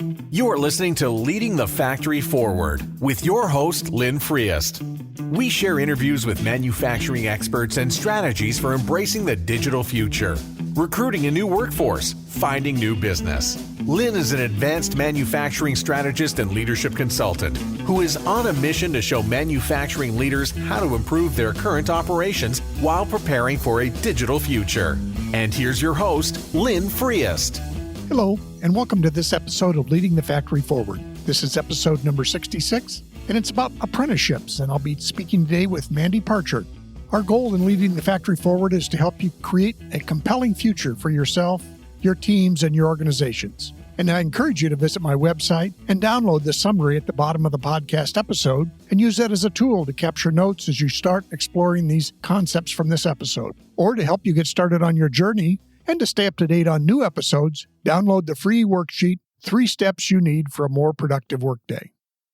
You are listening to Leading the Factory Forward with your host, Lynn Friest. We share interviews with manufacturing experts and strategies for embracing the digital future, recruiting a new workforce, finding new business. Lynn is an advanced manufacturing strategist and leadership consultant who is on a mission to show manufacturing leaders how to improve their current operations while preparing for a digital future. And here's your host, Lynn Friest. Hello, and welcome to this episode of Leading the Factory Forward. This is episode number 66, and it's about apprenticeships, and I'll be speaking today with Mandy Parchert. Our goal in Leading the Factory Forward is to help you create a compelling future for yourself, your teams, and your organizations. And I encourage you to visit my website and download the summary at the bottom of the podcast episode and use that as a tool to capture notes as you start exploring these concepts from this episode. Or to help you get started on your journey and to stay up to date on new episodes, download the free worksheet, 3 Steps You Need for a More Productive Workday.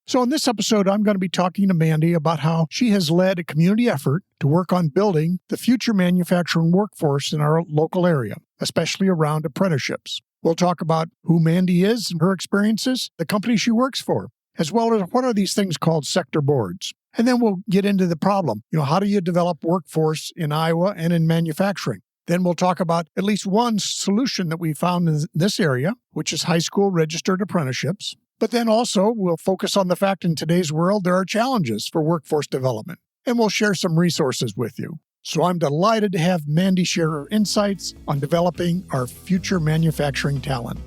So in this episode, I'm going to be talking to Mandy about how she has led a community effort to work on building the future manufacturing workforce in our local area, especially around apprenticeships. We'll talk about who Mandy is and her experiences, the company she works for, as well as what are these things called sector boards. And then we'll get into the problem. How do you develop workforce in Iowa and in manufacturing? Then we'll talk about at least one solution that we found in this area, which is high school registered apprenticeships. But then also we'll focus on the fact in today's world there are challenges for workforce development, and we'll share some resources with you. So I'm delighted to have Mandy share her insights on developing our future manufacturing talent.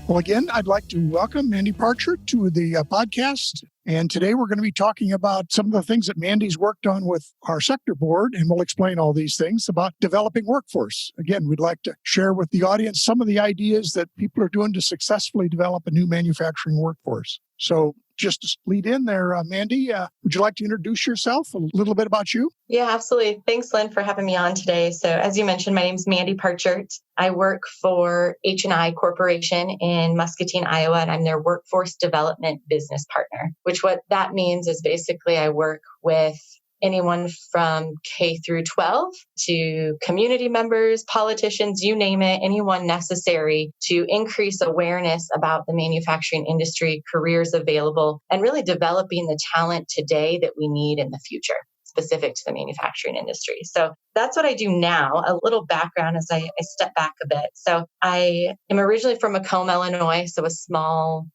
Well, again, I'd like to welcome Mandy Parchert to the podcast. And today we're going to be talking about some of the things that Mandy's worked on with our sector board, and we'll explain all these things about developing workforce. Again, we'd like to share with the audience some of the ideas that people are doing to successfully develop a new manufacturing workforce. So just to lead in there, Mandy, would you like to introduce yourself, a little bit about you? Yeah, absolutely. Thanks, Lynn, for having me on today. So as you mentioned, my name is Mandy Parchert. I work for HNI Corporation in Muscatine, Iowa, and I'm their workforce development business partner, which what that means is basically I work with anyone from K through 12 to community members, politicians, you name it, anyone necessary to increase awareness about the manufacturing industry, careers available, and really developing the talent today that we need in the future, specific to the manufacturing industry. So that's what I do now. A little background as I step back a bit. So I am originally from Macomb, Illinois, so a small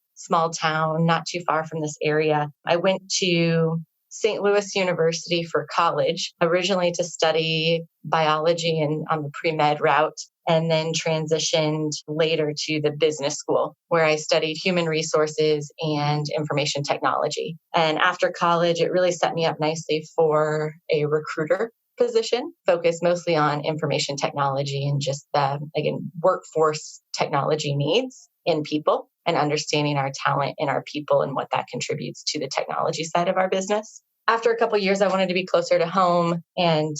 town, not too far from this area. I went to St. Louis University for college, originally to study biology and on the pre-med route, and then transitioned later to the business school, where I studied human resources and information technology. And after college, it really set me up nicely for a recruiter position, focused mostly on information technology and just the, again, workforce technology needs in people and understanding our talent in our people and what that contributes to the technology side of our business. After a couple of years, I wanted to be closer to home and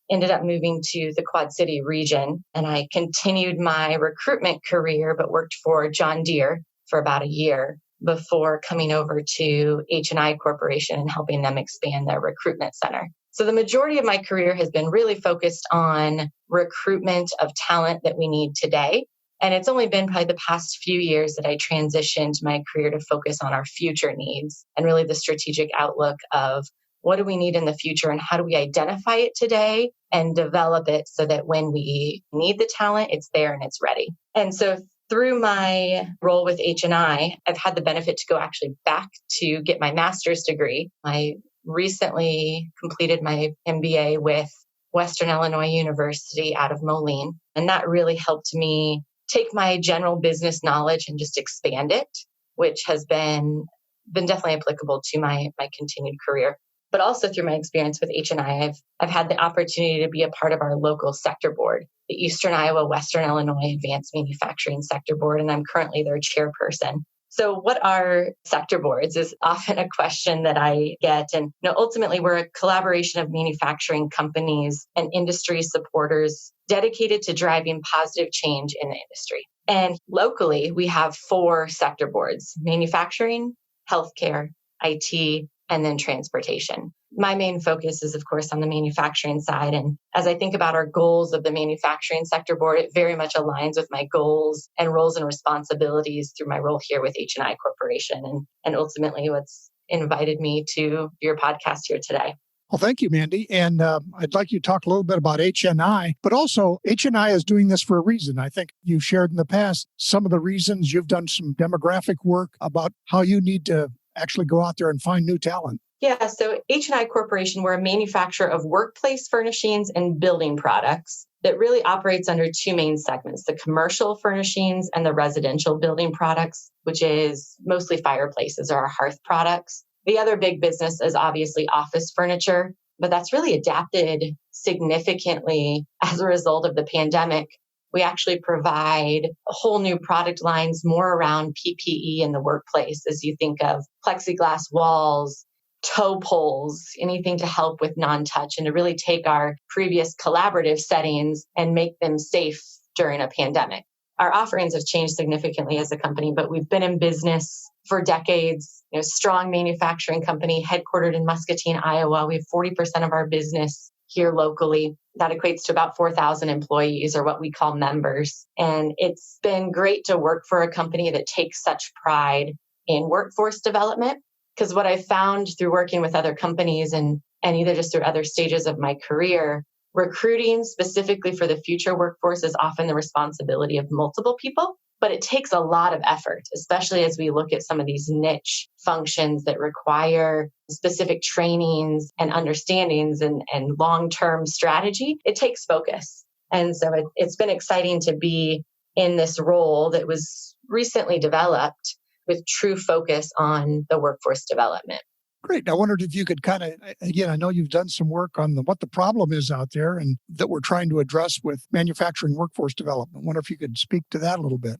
ended up moving to the Quad City region. And I continued my recruitment career, but worked for John Deere for about a year before coming over to HNI Corporation and helping them expand their recruitment center. So the majority of my career has been really focused on recruitment of talent that we need today. And it's only been probably the past few years that I transitioned my career to focus on our future needs and really the strategic outlook of what do we need in the future and how do we identify it today and develop it so that when we need the talent, it's there and it's ready. And so through my role with HNI, I've had the benefit to go actually back to get my master's degree. I recently completed my MBA with Western Illinois University out of Moline, and that really helped me take my general business knowledge and just expand it, which has been definitely applicable to my continued career. But also through my experience with HNI, I've had the opportunity to be a part of our local sector board, the Eastern Iowa, Western Illinois Advanced Manufacturing Sector Board, and I'm currently their chairperson. So what are sector boards is often a question that I get. And ultimately, we're a collaboration of manufacturing companies and industry supporters dedicated to driving positive change in the industry. And locally, we have 4 sector boards: manufacturing, healthcare, IT, and then transportation. My main focus is, of course, on the manufacturing side. And as I think about our goals of the Manufacturing Sector Board, it very much aligns with my goals and roles and responsibilities through my role here with HNI Corporation and ultimately what's invited me to your podcast here today. Well, thank you, Mandy. And I'd like you to talk a little bit about HNI, but also HNI is doing this for a reason. I think you've shared in the past some of the reasons. You've done some demographic work about how you need to actually go out there and find new talent. Yeah, so HNI Corporation, we're a manufacturer of workplace furnishings and building products that really operates under two main segments, the commercial furnishings and the residential building products, which is mostly fireplaces or our hearth products. The other big business is obviously office furniture, but that's really adapted significantly as a result of the pandemic. We actually provide whole new product lines more around PPE in the workplace, as you think of plexiglass walls, toe poles, anything to help with non-touch and to really take our previous collaborative settings and make them safe during a pandemic. Our offerings have changed significantly as a company, but we've been in business for decades. Strong manufacturing company headquartered in Muscatine, Iowa. We have 40% of our business here locally. That equates to about 4,000 employees or what we call members. And it's been great to work for a company that takes such pride in workforce development. Because what I found through working with other companies and either just through other stages of my career, recruiting specifically for the future workforce is often the responsibility of multiple people, but it takes a lot of effort, especially as we look at some of these niche functions that require specific trainings and understandings and long-term strategy. It takes focus. And so it's been exciting to be in this role that was recently developed with true focus on the workforce development. Great. I wondered if you could again, I know you've done some work on what the problem is out there and that we're trying to address with manufacturing workforce development. I wonder if you could speak to that a little bit.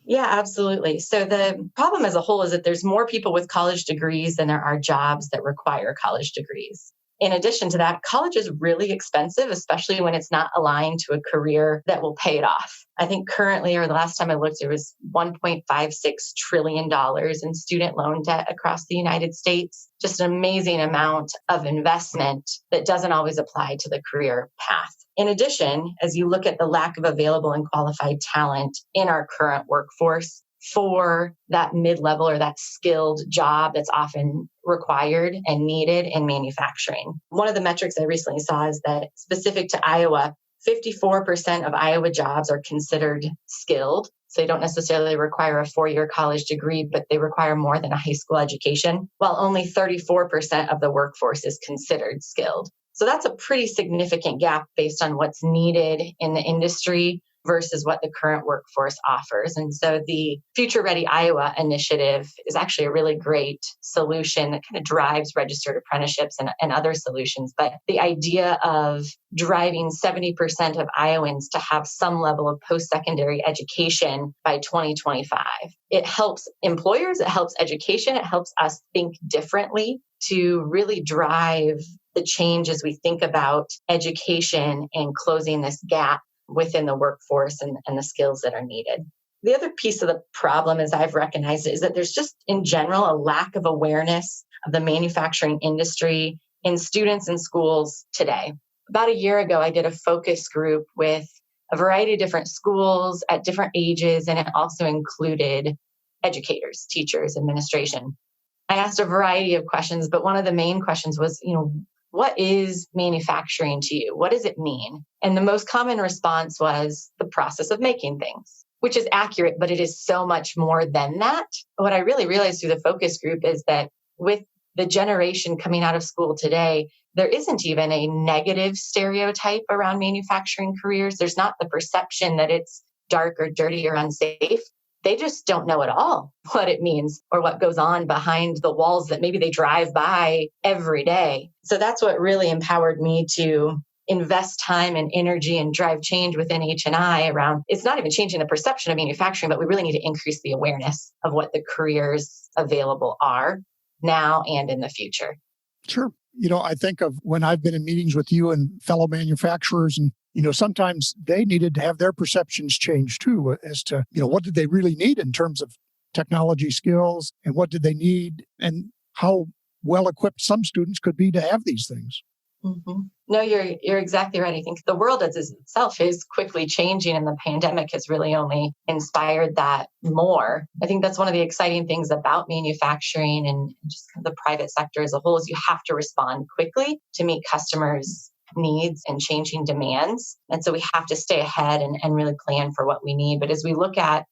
Yeah, absolutely. So the problem as a whole is that there's more people with college degrees than there are jobs that require college degrees. In addition to that, college is really expensive, especially when it's not aligned to a career that will pay it off. I think currently, or the last time I looked, there was $1.56 trillion in student loan debt across the United States. Just an amazing amount of investment that doesn't always apply to the career path. In addition, as you look at the lack of available and qualified talent in our current workforce, for that mid-level or that skilled job that's often required and needed in manufacturing. One of the metrics I recently saw is that specific to Iowa, 54% of Iowa jobs are considered skilled. So they don't necessarily require a 4-year college degree, but they require more than a high school education, while only 34% of the workforce is considered skilled. So that's a pretty significant gap based on what's needed in the industry versus what the current workforce offers. And so the Future Ready Iowa initiative is actually a really great solution that kind of drives registered apprenticeships and other solutions. But the idea of driving 70% of Iowans to have some level of post-secondary education by 2025, it helps employers, it helps education, it helps us think differently to really drive the change as we think about education and closing this gap within the workforce and the skills that are needed. The other piece of the problem, as I've recognized it, is that there's just in general a lack of awareness of the manufacturing industry in students and schools today. About a year ago, I did a focus group with a variety of different schools at different ages, and it also included educators, teachers, administration. I asked a variety of questions, but one of the main questions was, what is manufacturing to you? What does it mean? And the most common response was the process of making things, which is accurate, but it is so much more than that. What I really realized through the focus group is that with the generation coming out of school today, there isn't even a negative stereotype around manufacturing careers. There's not the perception that it's dark or dirty or unsafe. They just don't know at all what it means or what goes on behind the walls that maybe they drive by every day. So that's what really empowered me to invest time and energy and drive change within HNI around, it's not even changing the perception of manufacturing, but we really need to increase the awareness of what the careers available are now and in the future. Sure. I think of when I've been in meetings with you and fellow manufacturers, and sometimes they needed to have their perceptions changed too as to, what did they really need in terms of technology skills and what did they need and how well-equipped some students could be to have these things. Mm-hmm. No, you're exactly right. I think the world as itself is quickly changing, and the pandemic has really only inspired that more. I think that's one of the exciting things about manufacturing and just kind of the private sector as a whole is you have to respond quickly to meet customers' needs and changing demands. And so we have to stay ahead and really plan for what we need. But as we look at,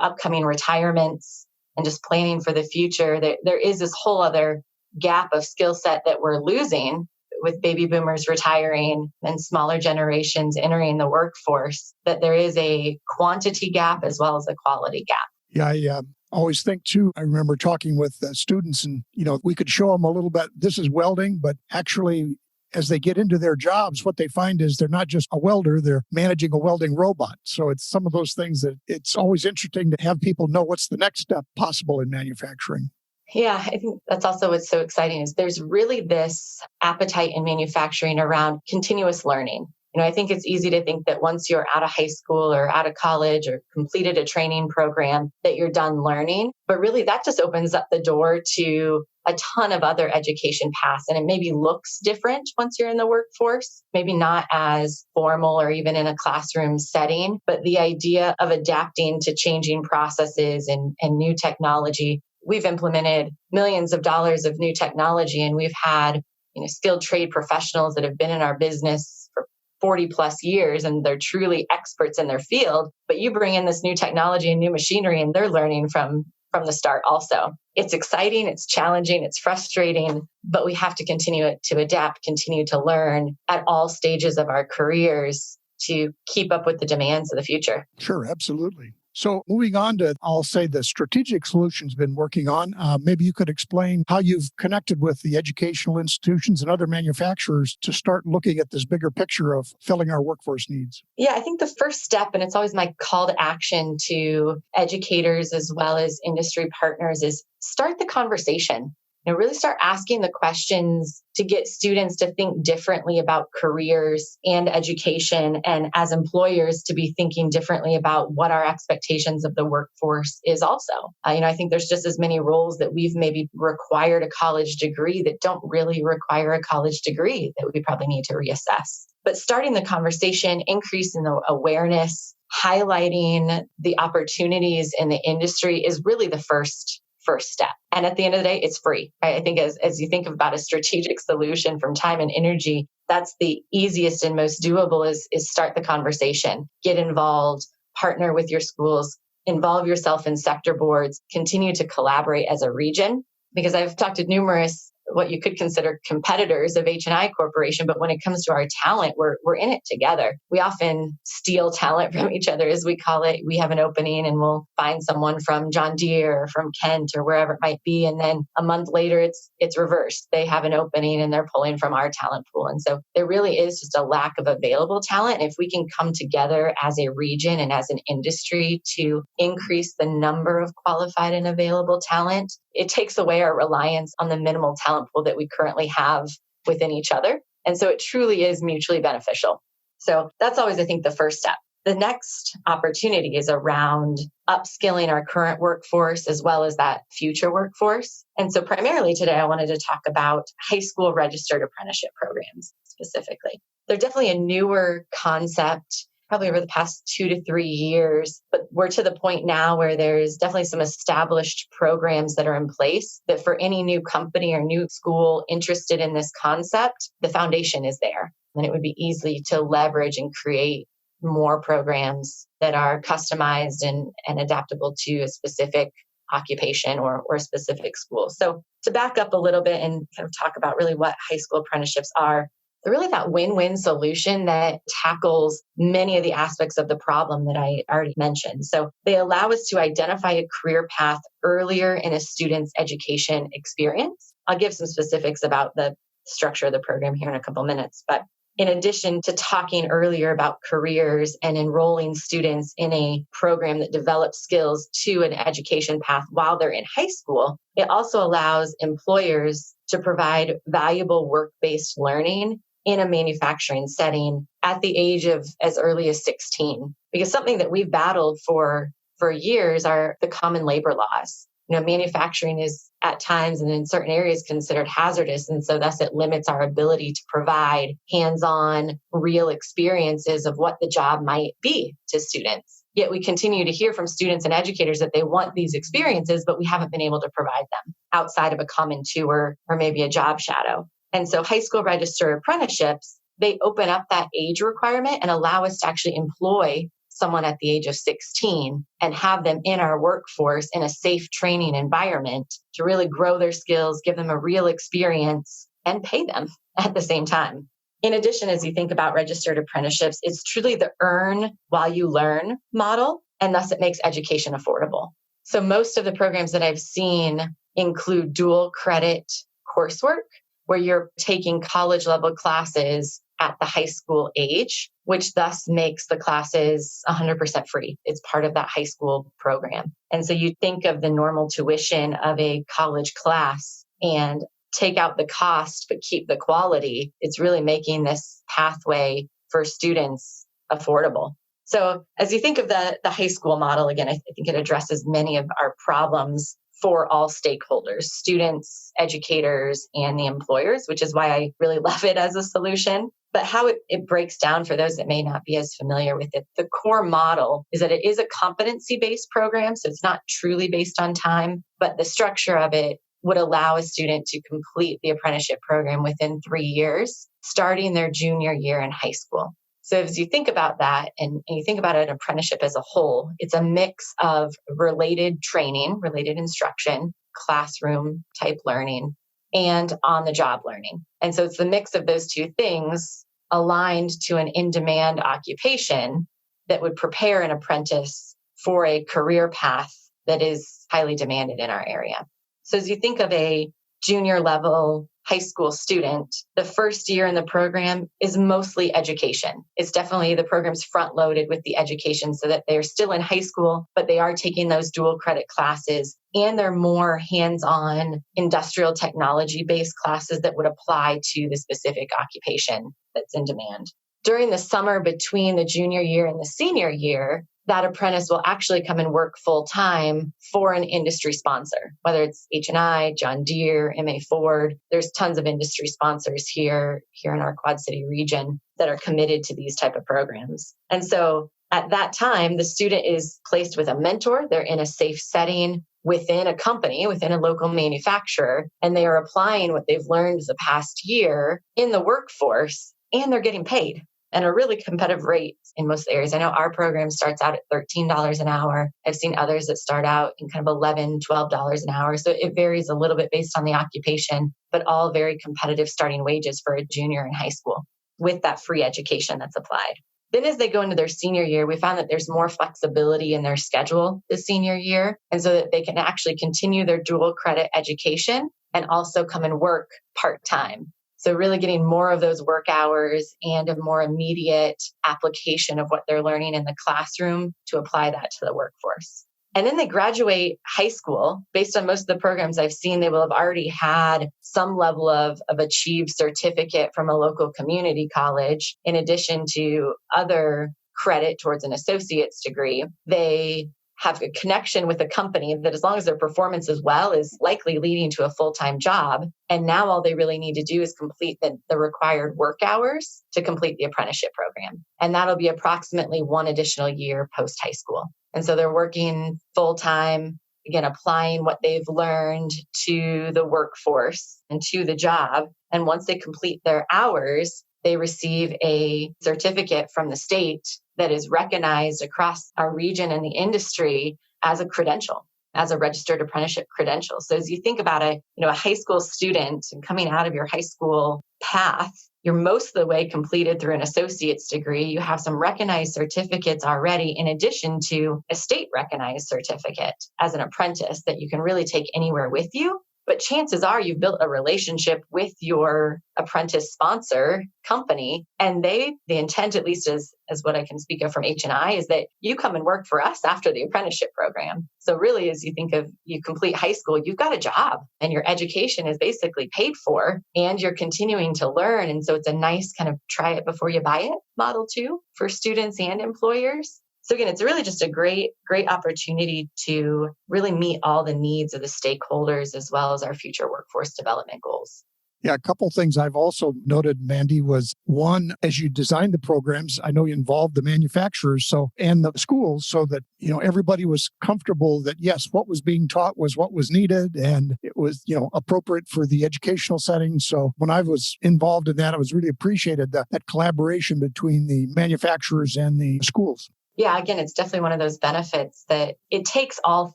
upcoming retirements and just planning for the future, there is this whole other gap of skill set that we're losing with baby boomers retiring and smaller generations entering the workforce, that there is a quantity gap as well as a quality gap. Yeah, I always think too, I remember talking with students and, we could show them a little bit, this is welding, but actually as they get into their jobs, what they find is they're not just a welder, they're managing a welding robot. So it's some of those things that it's always interesting to have people know what's the next step possible in manufacturing. Yeah, I think that's also what's so exciting is there's really this appetite in manufacturing around continuous learning. I think it's easy to think that once you're out of high school or out of college or completed a training program that you're done learning, but really that just opens up the door to a ton of other education paths. And it maybe looks different once you're in the workforce, maybe not as formal or even in a classroom setting, but the idea of adapting to changing processes and new technology. We've implemented millions of dollars of new technology, and we've had skilled trade professionals that have been in our business for 40 plus years, and they're truly experts in their field. But you bring in this new technology and new machinery, and they're learning from the start also. It's exciting, it's challenging, it's frustrating, but we have to continue to adapt, continue to learn at all stages of our careers to keep up with the demands of the future. Sure, absolutely. So moving on to, I'll say, the strategic solutions been working on, maybe you could explain how you've connected with the educational institutions and other manufacturers to start looking at this bigger picture of filling our workforce needs. Yeah, I think the first step, and it's always my call to action to educators as well as industry partners, is start the conversation. Really start asking the questions to get students to think differently about careers and education, and as employers to be thinking differently about what our expectations of the workforce is also. I think there's just as many roles that we've maybe required a college degree that don't really require a college degree that we probably need to reassess. But starting the conversation, increasing the awareness, highlighting the opportunities in the industry is really the first step. And at the end of the day, it's free. I think as you think about a strategic solution from time and energy, that's the easiest and most doable is start the conversation, get involved, partner with your schools, involve yourself in sector boards, continue to collaborate as a region. Because I've talked to numerous what you could consider competitors of HNI Corporation, but when it comes to our talent, we're in it together. We often steal talent from each other, as we call it. We have an opening and we'll find someone from John Deere or from Kent or wherever it might be. And then a month later, it's reversed. They have an opening and they're pulling from our talent pool. And so there really is just a lack of available talent. And if we can come together as a region and as an industry to increase the number of qualified and available talent, it takes away our reliance on the minimal talent pool that we currently have within each other. And so it truly is mutually beneficial. So that's always, I think, the first step. The next opportunity is around upskilling our current workforce as well as that future workforce. And so primarily today, I wanted to talk about high school registered apprenticeship programs specifically. They're definitely a newer concept, probably over the past 2 to 3 years, but we're to the point now where there's definitely some established programs that are in place that for any new company or new school interested in this concept, the foundation is there. And it would be easy to leverage and create more programs that are customized and adaptable to a specific occupation or a specific school. So to back up a little bit and kind of talk about really what high school apprenticeships are, they're really that win-win solution that tackles many of the aspects of the problem that I already mentioned. So they allow us to identify a career path earlier in a student's education experience. I'll give some specifics about the structure of the program here in a couple minutes, but in addition to talking earlier about careers and enrolling students in a program that develops skills to an education path while they're in high school, it also allows employers to provide valuable work-based learning in a manufacturing setting at the age of as early as 16. Because something that we've battled for years are the common labor laws. manufacturing is at times and in certain areas considered hazardous. And so thus it limits our ability to provide hands-on real experiences of what the job might be to students. Yet we continue to hear from students and educators that they want these experiences, but we haven't been able to provide them outside of a common tour or maybe a job shadow. And so high school registered apprenticeships, they open up that age requirement and allow us to actually employ someone at the age of 16 and have them in our workforce in a safe training environment to really grow their skills, give them a real experience, and pay them at the same time. In addition, as you think about registered apprenticeships, it's truly the earn while you learn model, and thus it makes education affordable. So most of the programs that I've seen include dual credit coursework, where you're taking college level classes at the high school age, which thus makes the classes 100% free. It's part of that high school program. And so you think of the normal tuition of a college class and take out the cost, but keep the quality. It's really making this pathway for students affordable. So as you think of the high school model, again, I think it addresses many of our problems for all stakeholders, students, educators, and the employers, which is why I really love it as a solution. But how it breaks down for those that may not be as familiar with it, the core model is that it is a competency-based program, so it's not truly based on time, but the structure of it would allow a student to complete the apprenticeship program within 3 years, starting their junior year in high school. So as you think about that and you think about an apprenticeship as a whole, it's a mix of related training, related instruction, classroom type learning, and on-the-job learning. And so it's the mix of those two things aligned to an in-demand occupation that would prepare an apprentice for a career path that is highly demanded in our area. So as you think of a junior level high school student, the first year in the program is mostly education. It's definitely the program's front loaded with the education so that they're still in high school, but they are taking those dual credit classes and they're more hands-on industrial technology based classes that would apply to the specific occupation that's in demand. During the summer between the junior year and the senior year, that apprentice will actually come and work full time for an industry sponsor, whether it's HNI, John Deere, MA Ford. There's tons of industry sponsors here in our Quad City region that are committed to these type of programs. And so at that time, the student is placed with a mentor. They're in a safe setting within a company, within a local manufacturer, and they are applying what they've learned the past year in the workforce, and they're getting paid at a really competitive rate in most areas. I know our program starts out at $13 an hour. I've seen others that start out in kind of $11, $12 an hour. So it varies a little bit based on the occupation, but all very competitive starting wages for a junior in high school with that free education that's applied. Then as they go into their senior year, we found that there's more flexibility in their schedule the senior year, and so that they can actually continue their dual credit education and also come and work part-time. So really getting more of those work hours and a more immediate application of what they're learning in the classroom to apply that to the workforce. And then they graduate high school. Based on most of the programs I've seen, they will have already had some level of achieved certificate from a local community college, in addition to other credit towards an associate's degree. They have a connection with a company that, as long as their performance is well, is likely leading to a full-time job. And now all they really need to do is complete the required work hours to complete the apprenticeship program. And that'll be approximately 1 additional year post-high school. And so they're working full-time, again, applying what they've learned to the workforce and to the job. And once they complete their hours, they receive a certificate from the state that is recognized across our region and the industry as a credential, as a registered apprenticeship credential. So as you think about a high school student and coming out of your high school path, you're most of the way completed through an associate's degree. You have some recognized certificates already, in addition to a state recognized certificate as an apprentice that you can really take anywhere with you. But chances are you've built a relationship with your apprentice sponsor company, and the intent, at least as what I can speak of from HNI, is that you come and work for us after the apprenticeship program. So really, as you think of you complete high school, you've got a job and your education is basically paid for and you're continuing to learn. And so it's a nice kind of try it before you buy it model too for students and employers. So again, it's really just a great opportunity to really meet all the needs of the stakeholders as well as our future workforce development goals. Yeah, a couple things I've also noted, Mandy, was one, as you designed the programs, I know you involved the manufacturers and the schools so that, everybody was comfortable that, yes, what was being taught was what was needed and it was, appropriate for the educational setting. So when I was involved in that, I was really appreciated that collaboration between the manufacturers and the schools. Yeah, again, it's definitely one of those benefits that it takes all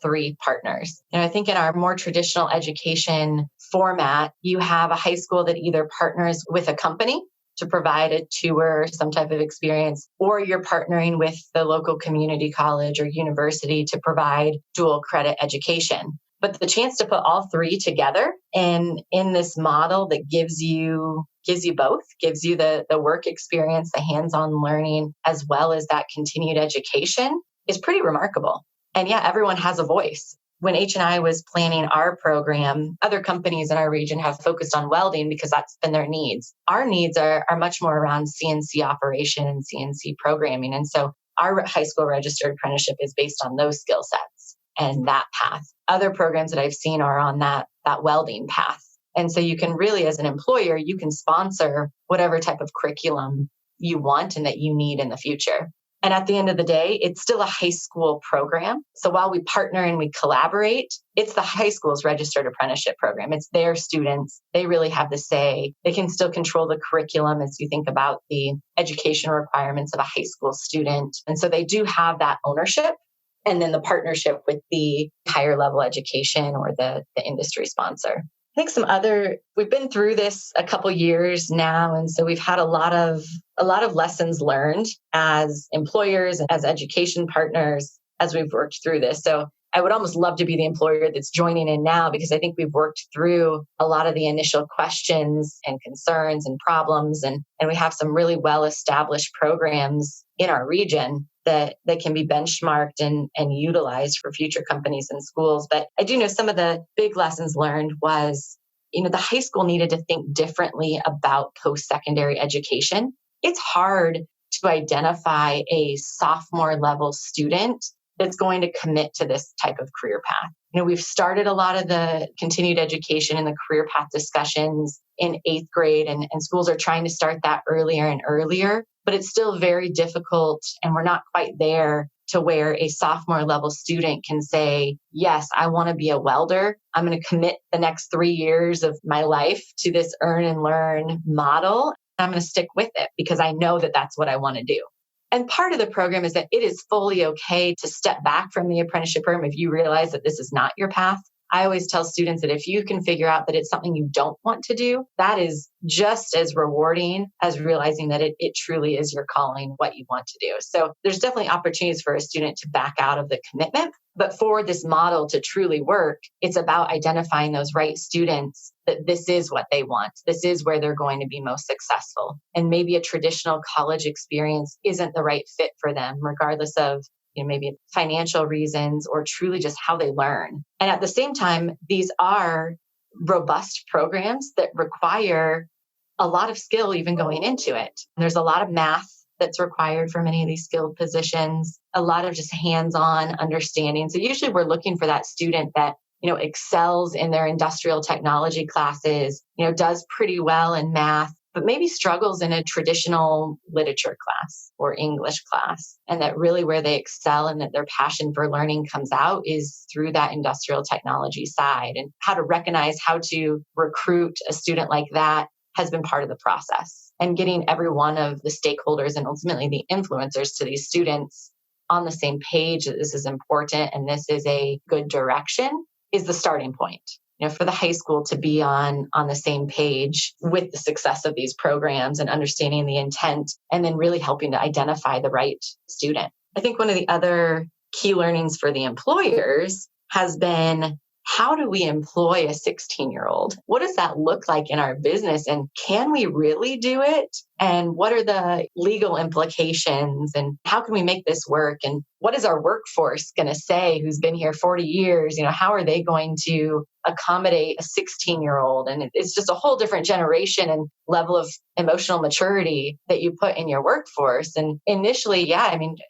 three partners. I think in our more traditional education format, you have a high school that either partners with a company to provide a tour, some type of experience, or you're partnering with the local community college or university to provide dual credit education. But the chance to put all three together in this model that gives you both, gives you the work experience, the hands-on learning, as well as that continued education is pretty remarkable. And yeah, everyone has a voice. When HNI was planning our program, other companies in our region have focused on welding because that's been their needs. Our needs are much more around CNC operation and CNC programming. And so our high school registered apprenticeship is based on those skill sets and that path. Other programs that I've seen are on that welding path. And so you can really, as an employer, you can sponsor whatever type of curriculum you want and that you need in the future. And at the end of the day, it's still a high school program. So while we partner and we collaborate, it's the high school's registered apprenticeship program. It's their students. They really have the say. They can still control the curriculum as you think about the education requirements of a high school student. And so they do have that ownership. And then the partnership with the higher level education or the industry sponsor. I think we've been through this a couple years now. And so we've had a lot of lessons learned as employers and as education partners as we've worked through this. So I would almost love to be the employer that's joining in now because I think we've worked through a lot of the initial questions and concerns and problems. And we have some really well-established programs in our region that can be benchmarked and utilized for future companies and schools. But I do know some of the big lessons learned was, the high school needed to think differently about post-secondary education. It's hard to identify a sophomore level student that's going to commit to this type of career path. We've started a lot of the continued education and the career path discussions in 8th grade, and schools are trying to start that earlier and earlier, but it's still very difficult, and we're not quite there to where a sophomore level student can say, yes, I want to be a welder. I'm going to commit the next 3 years of my life to this earn and learn model. I'm going to stick with it because I know that that's what I want to do. And part of the program is that it is fully okay to step back from the apprenticeship program if you realize that this is not your path. I always tell students that if you can figure out that it's something you don't want to do, that is just as rewarding as realizing that it truly is your calling, what you want to do. So there's definitely opportunities for a student to back out of the commitment. But for this model to truly work, it's about identifying those right students that this is what they want. This is where they're going to be most successful. And maybe a traditional college experience isn't the right fit for them, regardless of maybe financial reasons or truly just how they learn. And at the same time, these are robust programs that require a lot of skill even going into it. There's a lot of math that's required for many of these skilled positions, a lot of just hands-on understanding. So usually we're looking for that student that, excels in their industrial technology classes, does pretty well in math, but maybe struggles in a traditional literature class or English class. And that really where they excel and that their passion for learning comes out is through that industrial technology side. And how to recognize how to recruit a student like that has been part of the process. And getting every one of the stakeholders and ultimately the influencers to these students on the same page that this is important and this is a good direction is the starting point. For the high school to be on the same page with the success of these programs and understanding the intent and then really helping to identify the right student. I think one of the other key learnings for the employers has been, how do we employ a 16-year-old? What does that look like in our business? And can we really do it? And what are the legal implications? And how can we make this work? And what is our workforce going to say who's been here 40 years? How are they going to accommodate a 16-year-old. And it's just a whole different generation and level of emotional maturity that you put in your workforce. And initially,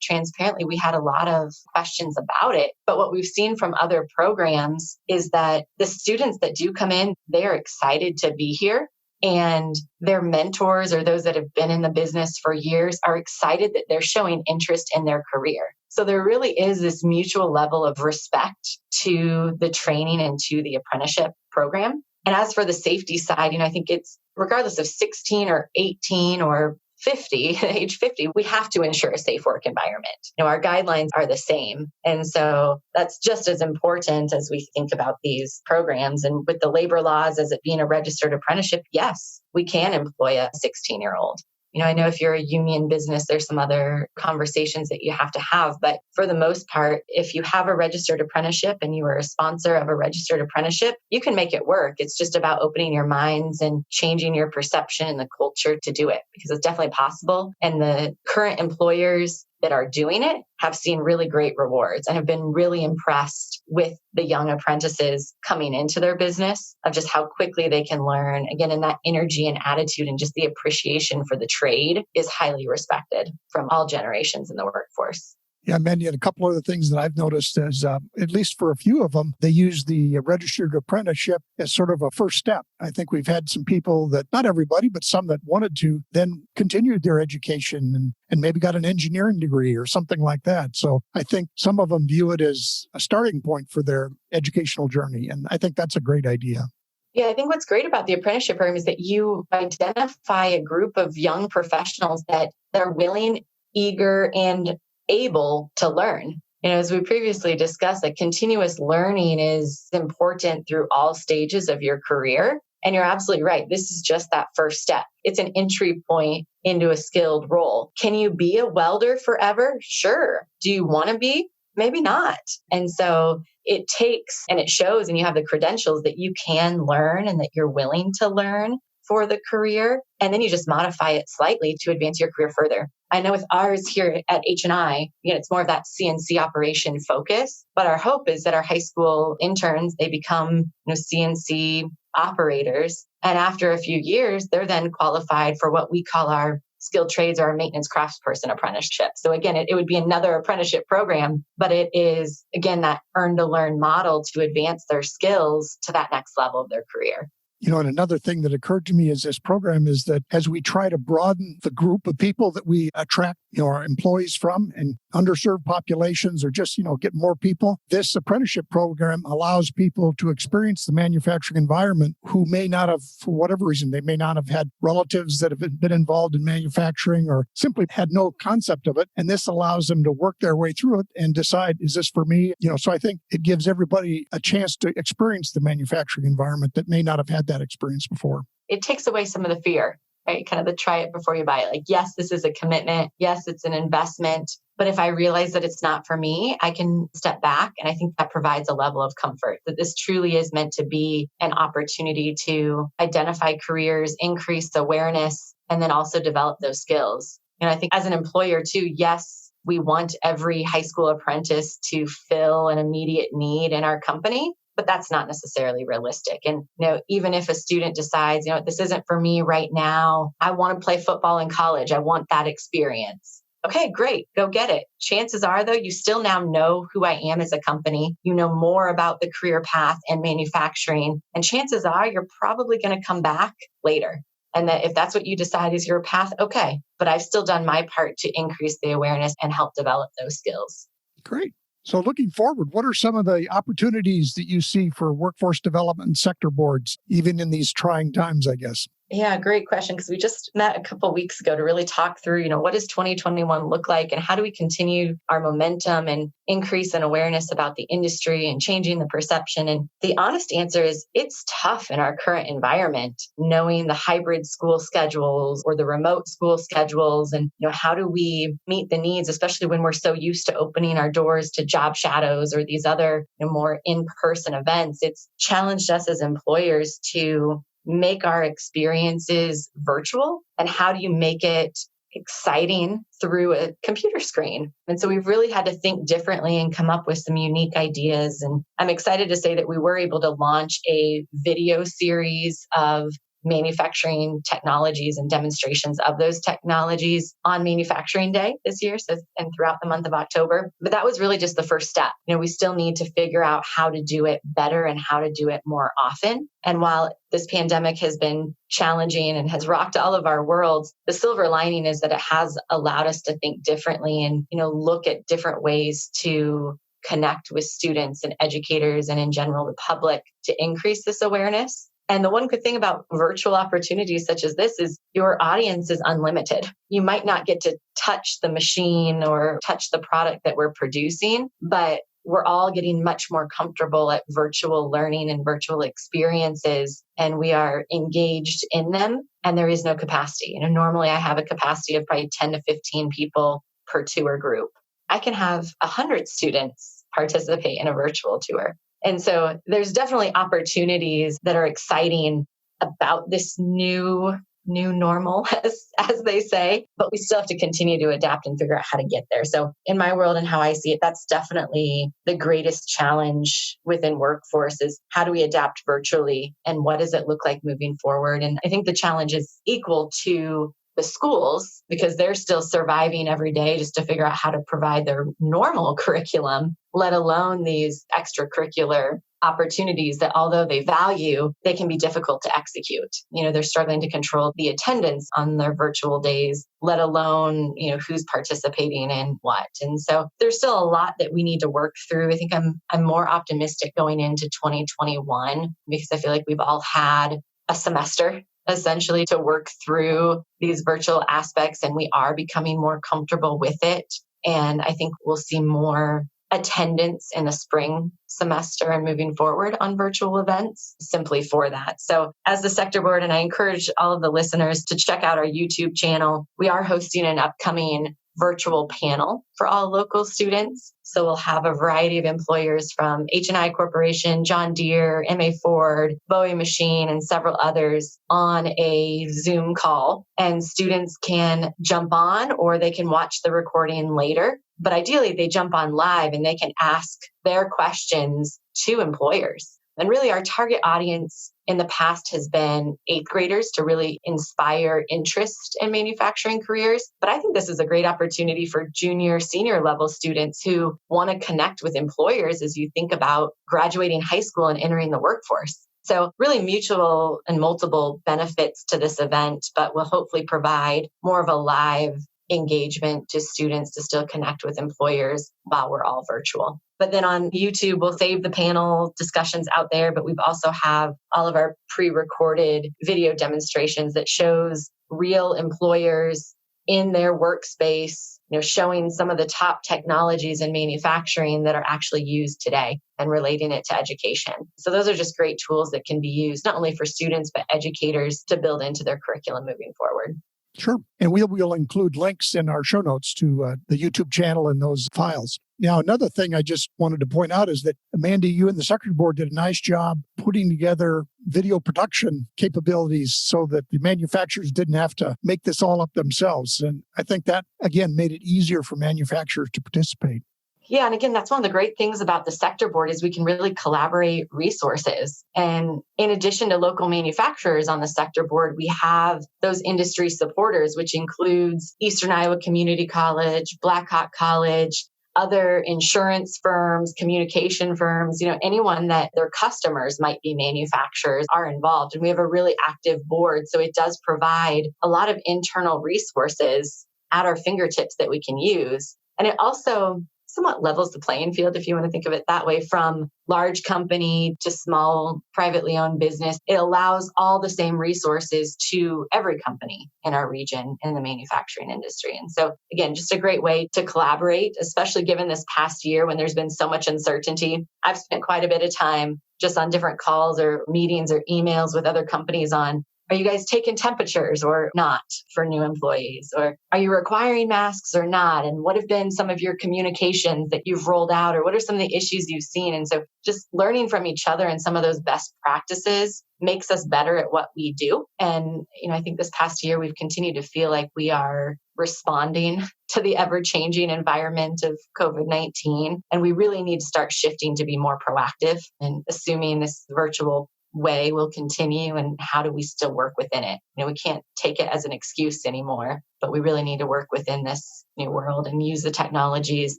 transparently, we had a lot of questions about it. But what we've seen from other programs is that the students that do come in, they're excited to be here. And their mentors or those that have been in the business for years are excited that they're showing interest in their career. So there really is this mutual level of respect to the training and to the apprenticeship program. And as for the safety side, I think it's regardless of 16 or 18 or 50, age 50, we have to ensure a safe work environment. Our guidelines are the same. And so that's just as important as we think about these programs. And with the labor laws, as it being a registered apprenticeship, yes, we can employ a 16-year-old. I know if you're a union business, there's some other conversations that you have to have. But for the most part, if you have a registered apprenticeship and you are a sponsor of a registered apprenticeship, you can make it work. It's just about opening your minds and changing your perception and the culture to do it, because it's definitely possible. And the current employers that are doing it have seen really great rewards and have been really impressed with the young apprentices coming into their business of just how quickly they can learn. Again, and that energy and attitude and just the appreciation for the trade is highly respected from all generations in the workforce. Yeah, Mandy, and a couple of the things that I've noticed is, at least for a few of them, they use the registered apprenticeship as sort of a first step. I think we've had some people that, not everybody, but some that wanted to then continued their education and maybe got an engineering degree or something like that. So I think some of them view it as a starting point for their educational journey. And I think that's a great idea. Yeah, I think what's great about the apprenticeship program is that you identify a group of young professionals that are willing, eager, and able to learn. As we previously discussed, that continuous learning is important through all stages of your career. And you're absolutely right. This is just that first step. It's an entry point into a skilled role. Can you be a welder forever? Sure. Do you want to be? Maybe not. And so it takes, and it shows, and you have the credentials that you can learn and that you're willing to learn for the career. And then you just modify it slightly to advance your career further. I know with ours here at HNI, it's more of that CNC operation focus, but our hope is that our high school interns, they become CNC operators. And after a few years, they're then qualified for what we call our skilled trades or our maintenance craftsperson apprenticeship. So again, it would be another apprenticeship program, but it is, again, that earn to learn model to advance their skills to that next level of their career. And another thing that occurred to me is this program is that as we try to broaden the group of people that we attract, our employees from and underserved populations or just, get more people, this apprenticeship program allows people to experience the manufacturing environment who may not have, for whatever reason, they may not have had relatives that have been involved in manufacturing or simply had no concept of it. And this allows them to work their way through it and decide, is this for me? So I think it gives everybody a chance to experience the manufacturing environment that may not have had that experience before. It takes away some of the fear, right? Kind of the try it before you buy it. Like, yes, this is a commitment. Yes, it's an investment. But if I realize that it's not for me, I can step back. And I think that provides a level of comfort that this truly is meant to be an opportunity to identify careers, increase awareness, and then also develop those skills. And I think as an employer too, yes, we want every high school apprentice to fill an immediate need in our company. But that's not necessarily realistic. And, even if a student decides, this isn't for me right now, I want to play football in college, I want that experience. Okay, great. Go get it. Chances are, though, you still now know who I am as a company. You know more about the career path and manufacturing. And chances are you're probably going to come back later. And that if that's what you decide is your path, okay. But I've still done my part to increase the awareness and help develop those skills. Great. So looking forward, what are some of the opportunities that you see for workforce development and sector boards, even in these trying times, I guess? Yeah, great question. Because we just met a couple of weeks ago to really talk through, what does 2021 look like and how do we continue our momentum and increase in awareness about the industry and changing the perception? And the honest answer is it's tough in our current environment, knowing the hybrid school schedules or the remote school schedules. And, how do we meet the needs, especially when we're so used to opening our doors to job shadows or these other more in-person events? It's challenged us as employers to make our experiences virtual. And how do you make it exciting through a computer screen. And so we've really had to think differently and come up with some unique ideas. And I'm excited to say that we were able to launch a video series of manufacturing technologies and demonstrations of those technologies on Manufacturing Day this year, and throughout the month of October. But that was really just the first step. We still need to figure out how to do it better and how to do it more often. And while this pandemic has been challenging and has rocked all of our worlds, the silver lining is that it has allowed us to think differently and, look at different ways to connect with students and educators and in general the public to increase this awareness. And the one good thing about virtual opportunities such as this is your audience is unlimited. You might not get to touch the machine or touch the product that we're producing, but we're all getting much more comfortable at virtual learning and virtual experiences, and we are engaged in them, and there is no capacity. Normally I have a capacity of probably 10 to 15 people per tour group. I can have 100 students participate in a virtual tour. And so there's definitely opportunities that are exciting about this new normal, as they say, but we still have to continue to adapt and figure out how to get there. So in my world and how I see it, that's definitely the greatest challenge within workforce is how do we adapt virtually and what does it look like moving forward? And I think the challenge is equal to the schools because they're still surviving every day just to figure out how to provide their normal curriculum, let alone these extracurricular opportunities that although they value, they can be difficult to execute. They're struggling to control the attendance on their virtual days, let alone, who's participating in what. And so there's still a lot that we need to work through. I think I'm more optimistic going into 2021 because I feel like we've all had a semester essentially to work through these virtual aspects and we are becoming more comfortable with it. And I think we'll see more attendance in the spring semester and moving forward on virtual events simply for that. So as the sector board, and I encourage all of the listeners to check out our YouTube channel, we are hosting an upcoming virtual panel for all local students. So we'll have a variety of employers from HNI Corporation, John Deere, MA Ford, Bowie Machine, and several others on a Zoom call. And students can jump on or they can watch the recording later. But ideally, they jump on live and they can ask their questions to employers. And really, our target audience in the past has been eighth graders to really inspire interest in manufacturing careers. But I think this is a great opportunity for junior, senior level students who want to connect with employers as you think about graduating high school and entering the workforce. So really mutual and multiple benefits to this event, but will hopefully provide more of a live engagement to students to still connect with employers while we're all virtual. But then on YouTube, we'll save the panel discussions out there, but we've also have all of our pre-recorded video demonstrations that shows real employers in their workspace, showing some of the top technologies in manufacturing that are actually used today and relating it to education. So those are just great tools that can be used not only for students, but educators to build into their curriculum moving forward. Sure. And we will include links in our show notes to the YouTube channel and those files. Now, another thing I just wanted to point out is that, Mandy, you and the Secretary Board did a nice job putting together video production capabilities so that the manufacturers didn't have to make this all up themselves. And I think that, again, made it easier for manufacturers to participate. Yeah. And again, that's one of the great things about the sector board is we can really collaborate resources. And in addition to local manufacturers on the sector board, we have those industry supporters, which includes Eastern Iowa Community College, Blackhawk College, other insurance firms, communication firms, anyone that their customers might be manufacturers are involved. And we have a really active board. So it does provide a lot of internal resources at our fingertips that we can use. And it also somewhat levels the playing field, if you want to think of it that way, from large company to small privately owned business. It allows all the same resources to every company in our region in the manufacturing industry. And so, again, just a great way to collaborate, especially given this past year when there's been so much uncertainty. I've spent quite a bit of time just on different calls or meetings or emails with other companies on, are you guys taking temperatures or not for new employees? Or are you requiring masks or not? And what have been some of your communications that you've rolled out? Or what are some of the issues you've seen? And so just learning from each other and some of those best practices makes us better at what we do. And, I think this past year, we've continued to feel like we are responding to the ever-changing environment of COVID-19. And we really need to start shifting to be more proactive and assuming this virtual way will continue, and how do we still work within it? We can't take it as an excuse anymore, but we really need to work within this new world and use the technologies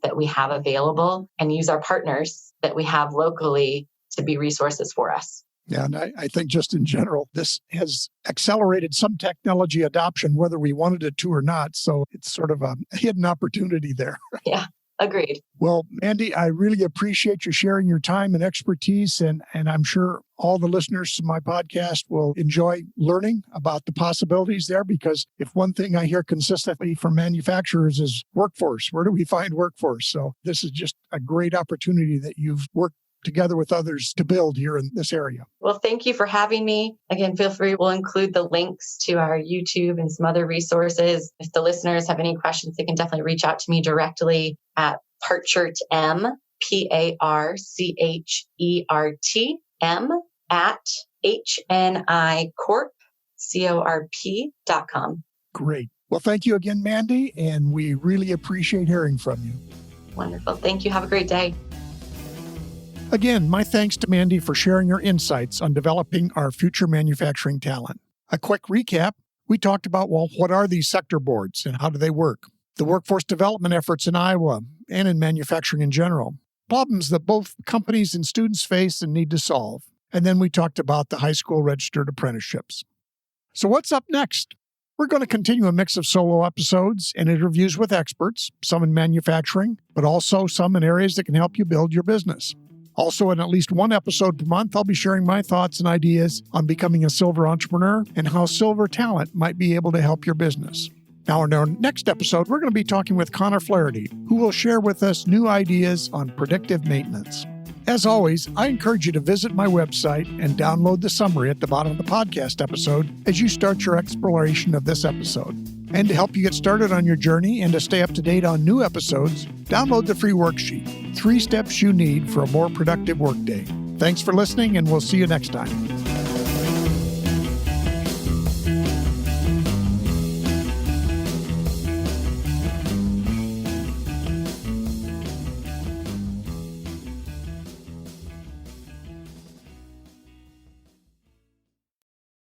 that we have available and use our partners that we have locally to be resources for us. Yeah, and I think just in general, this has accelerated some technology adoption, whether we wanted it to or not. So it's sort of a hidden opportunity there. Yeah. Agreed. Well, Mandy, I really appreciate you sharing your time and expertise, and I'm sure all the listeners to my podcast will enjoy learning about the possibilities there, because if one thing I hear consistently from manufacturers is workforce, where do we find workforce? So this is just a great opportunity that you've worked together with others to build here in this area. Well, thank you for having me. Again, feel free. We'll include the links to our YouTube and some other resources. If the listeners have any questions, they can definitely reach out to me directly at Parchert M, PARCHERTM at HNI Corp.com. Great. Well, thank you again, Mandy, and we really appreciate hearing from you. Wonderful. Thank you. Have a great day. Again, my thanks to Mandy for sharing her insights on developing our future manufacturing talent. A quick recap, we talked about, what are these sector boards and how do they work? The workforce development efforts in Iowa and in manufacturing in general. Problems that both companies and students face and need to solve. And then we talked about the high school registered apprenticeships. So what's up next? We're going to continue a mix of solo episodes and interviews with experts, some in manufacturing, but also some in areas that can help you build your business. Also, in at least one episode per month, I'll be sharing my thoughts and ideas on becoming a silver entrepreneur and how silver talent might be able to help your business. Now, in our next episode, we're going to be talking with Connor Flaherty, who will share with us new ideas on predictive maintenance. As always, I encourage you to visit my website and download the summary at the bottom of the podcast episode as you start your exploration of this episode. And to help you get started on your journey and to stay up to date on new episodes, download the free worksheet, 3 steps you need for a more productive workday. Thanks for listening, and we'll see you next time.